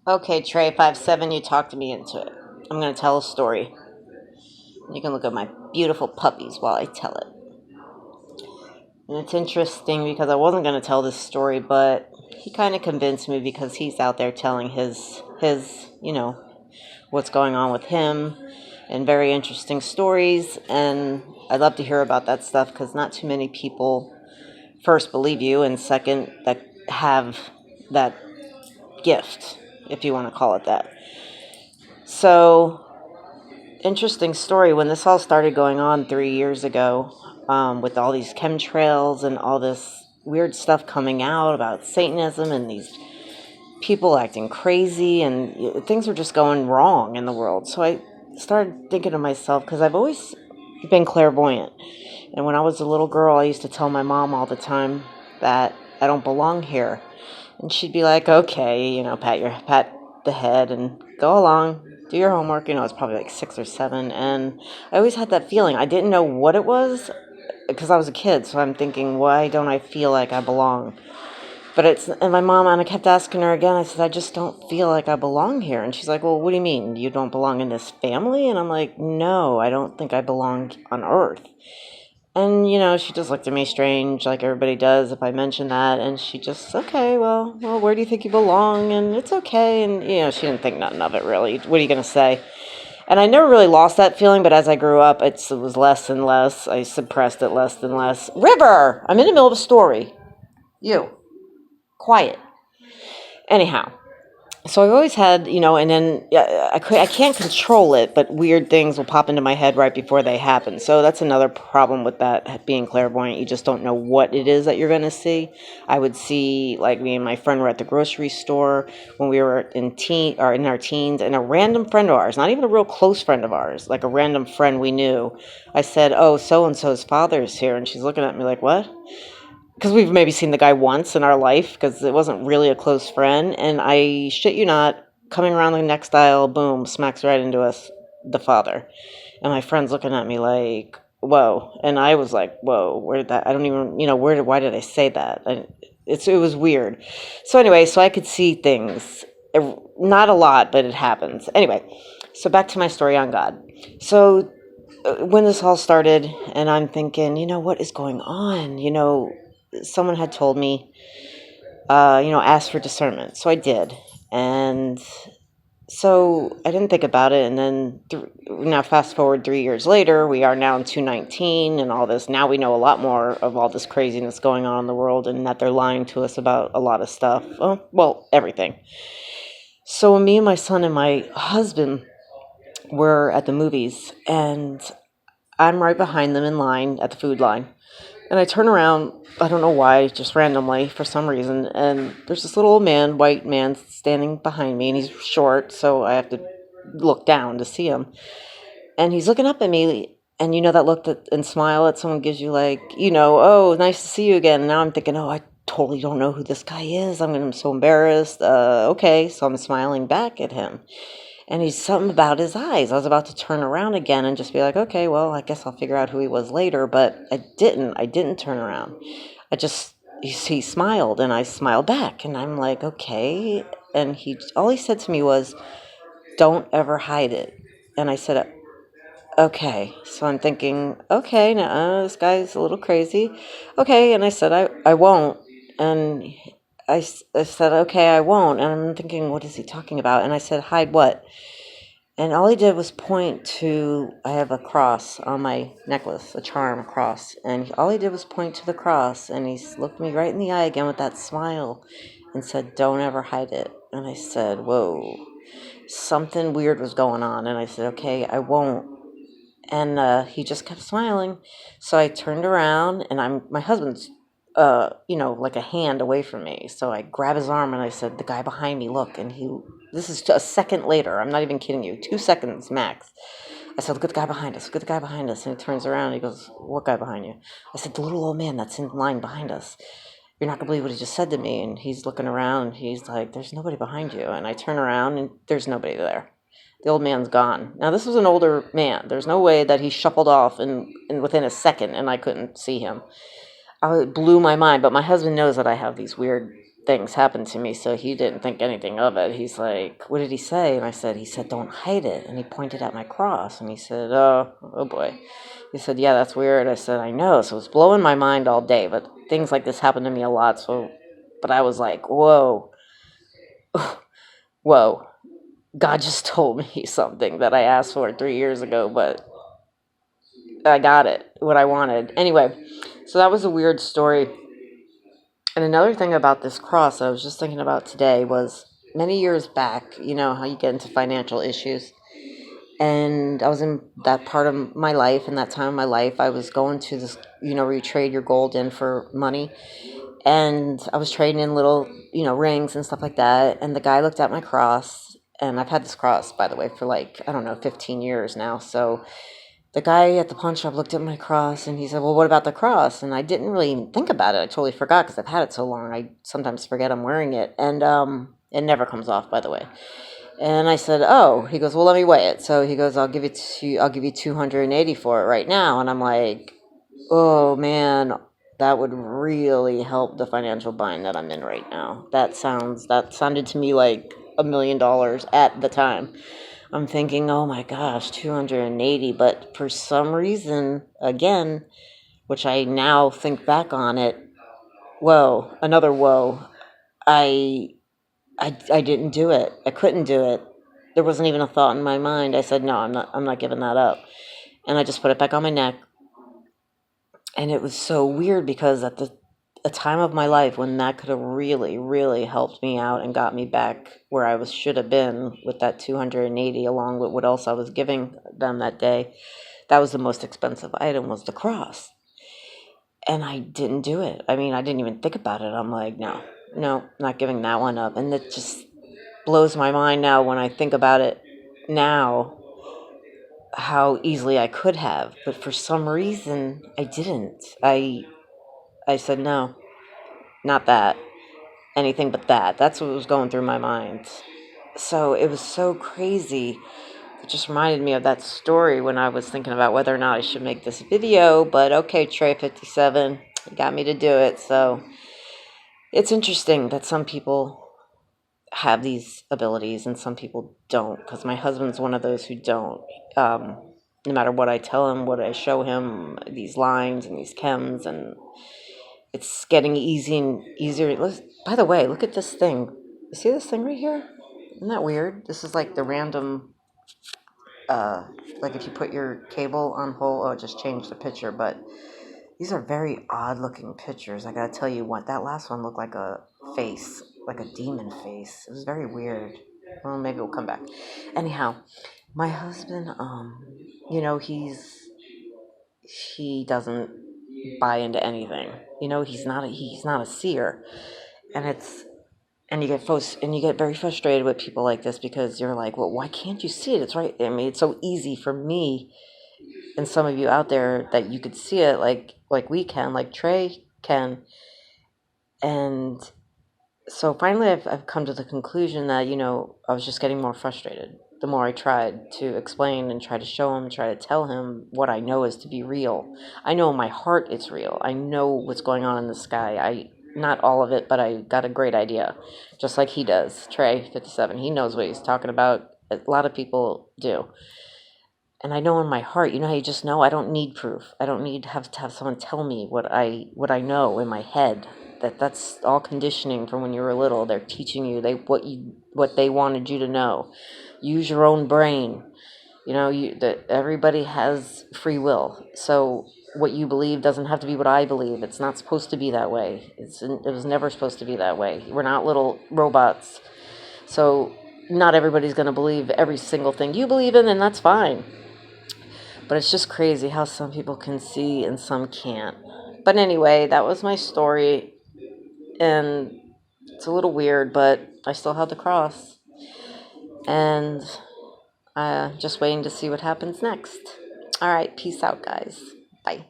Okay, TRE57, you talked me into it. I'm going to tell a story. You can look at my beautiful puppies while I tell it. And it's interesting because I wasn't going to tell this story, but he kind of convinced me because he's out there telling his what's going on with him and very interesting stories. And I'd love to hear about that stuff because not too many people, first, believe you, and second, that have that gift, if you want to call it that. So, interesting story. When this all started going on 3 years ago, with all these chemtrails and all this weird stuff coming out about Satanism and these people acting crazy, and things were just going wrong in the world. So I started thinking to myself, because I've always been clairvoyant. And when I was a little girl, I used to tell my mom all the time that I don't belong here. And she'd be like, okay, pat the head and go along, do your homework. I was probably like 6 or 7. And I always had that feeling. I didn't know what it was because I was a kid. So I'm thinking, why don't I feel like I belong? And my mom, and I kept asking her again, I said, I just don't feel like I belong here. And she's like, well, what do you mean? You don't belong in this family? And I'm like, no, I don't think I belong on Earth. And, she just looked at me strange, like everybody does if I mention that. And she just, okay, well, where do you think you belong? And it's okay. And, she didn't think nothing of it, really. What are you going to say? And I never really lost that feeling, but as I grew up, it was less and less. I suppressed it less and less. River! I'm in the middle of a story. You. Quiet. Anyhow. So I've always had, and then I can't control it, but weird things will pop into my head right before they happen. So that's another problem with that being clairvoyant. You just don't know what it is that you're going to see. I would see, like, me and my friend were at the grocery store when we were in our teens, and a random friend of ours, not even a real close friend of ours, like a random friend we knew. I said, "Oh, so and so's father is here," and she's looking at me like, "What?" Because we've maybe seen the guy once in our life because it wasn't really a close friend. And I shit you not, coming around the next aisle, boom, smacks right into us, the father. And my friend's looking at me like, whoa. And I was like, whoa, where did that, I don't even, why did I say that? It was weird. So anyway, so I could see things. Not a lot, but it happens. Anyway, so back to my story on God. So when this all started, and I'm thinking, what is going on? Someone had told me, ask for discernment. So I did. And so I didn't think about it. And then now fast forward 3 years later, we are now in 2019 and all this. Now we know a lot more of all this craziness going on in the world and that they're lying to us about a lot of stuff. Well, everything. So me and my son and my husband were at the movies, and I'm right behind them in line at the food line. And I turn around, I don't know why, just randomly for some reason, and there's this little old man, white man, standing behind me, and he's short, so I have to look down to see him. And he's looking up at me, and that look and smile that someone gives you, like, oh, nice to see you again. And now I'm thinking, oh, I totally don't know who this guy is. I'm so embarrassed. Okay, so I'm smiling back at him. And he's something about his eyes. I was about to turn around again and just be like, okay, well, I guess I'll figure out who he was later. But I didn't. I didn't turn around. He smiled and I smiled back. And I'm like, okay. And all he said to me was, don't ever hide it. And I said, okay. So I'm thinking, okay, now this guy's a little crazy. Okay. And I said, I won't. And I said, okay, I won't. And I'm thinking, what is he talking about? And I said, hide what? And all he did was point to, I have a cross on my necklace, a charm, a cross. And all he did was point to the cross. And he looked me right in the eye again with that smile and said, don't ever hide it. And I said, whoa, something weird was going on. And I said, okay, I won't. And he just kept smiling. So I turned around, and my husband's, like a hand away from me. So I grab his arm and I said, the guy behind me, look. And this is a second later. I'm not even kidding you. 2 seconds max. I said, look at the guy behind us. Look at the guy behind us. And he turns around and he goes, what guy behind you? I said, the little old man that's in line behind us. You're not going to believe what he just said to me. And he's looking around. He's like, there's nobody behind you. And I turn around and there's nobody there. The old man's gone. Now, this was an older man. There's no way that he shuffled off in within a second and I couldn't see him. It blew my mind. But my husband knows that I have these weird things happened to me, so he didn't think anything of it. He's like, "What did he say?" And I said, "He said, don't hide it." And he pointed at my cross, and he said, oh boy." He said, "Yeah, that's weird." I said, "I know." So it was blowing my mind all day, but things like this happen to me a lot. So, but I was like, whoa, whoa. God just told me something that I asked for 3 years ago, but I got it, what I wanted. Anyway, so that was a weird story. And another thing about this cross that I was just thinking about today was many years back, you know, how you get into financial issues. And I was in that part of my life, in that time of my life, I was going to this, you know, where you trade your gold in for money. And I was trading in little, you know, rings and stuff like that. And the guy looked at my cross, and I've had this cross, by the way, for like, I don't know, 15 years now. So the guy at the pawn shop looked at my cross, and he said, "Well, what about the cross?" And I didn't really even think about it. I totally forgot because I've had it so long. I sometimes forget I'm wearing it. And it never comes off, by the way. And I said, "Oh." He goes, "Well, let me weigh it." So he goes, I'll give you 280 for it right now." And I'm like, "Oh man, that would really help the financial bind that I'm in right now." That sounded to me like $1 million at the time. I'm thinking, "Oh my gosh, 280." But for some reason, again, which I now think back on it, whoa, another whoa. I I didn't do it. I couldn't do it. There wasn't even a thought in my mind. I said, "No, I'm not giving that up." And I just put it back on my neck. And it was so weird because at the a time of my life when that could have really, really helped me out and got me back where I was should have been with that 280, along with what else I was giving them that day, that was the most expensive item, was the cross. And I didn't do it. I mean, I didn't even think about it. I'm like, no, no, not giving that one up. And it just blows my mind now when I think about it now, how easily I could have. But for some reason, I didn't. I said, no, not that. Anything but that. That's what was going through my mind. So it was so crazy. It just reminded me of that story when I was thinking about whether or not I should make this video. But okay, TRE57, you got me to do it. So it's interesting that some people have these abilities and some people don't, because my husband's one of those who don't. No matter what I tell him, what I show him, these lines and these chems, and it's getting easy and easier. By the way, look at this thing. You see this thing right here? Isn't that weird? This is like the random, like if you put your cable on hold, oh, it just changed the picture, but these are very odd looking pictures. I gotta tell you what, that last one looked like a face, like a demon face. It was very weird. Well, maybe it'll come back. Anyhow, my husband, you know, he doesn't buy into anything. You know, he's not a seer, and you get very frustrated with people like this because you're like, well, why can't you see it? It's right. I mean, it's so easy for me and some of you out there that you could see it, like we can, like Trey can. And so finally I've come to the conclusion that, you know, I was just getting more frustrated the more I tried to explain and try to show him, try to tell him what I know is to be real. I know in my heart it's real. I know what's going on in the sky. Not all of it, but I got a great idea, just like he does. TRE57, he knows what he's talking about. A lot of people do. And I know in my heart, you know how you just know? I don't need proof. I don't need to have someone tell me what I know in my head. That's all conditioning from when you were little. They're teaching you what they wanted you to know. Use your own brain. You know, that everybody has free will. So what you believe doesn't have to be what I believe. It's not supposed to be that way. It was never supposed to be that way. We're not little robots. So not everybody's going to believe every single thing you believe in, and that's fine. But it's just crazy how some people can see and some can't. But anyway, that was my story. And it's a little weird, but I still have the cross. And just waiting to see what happens next. All right, peace out, guys. Bye.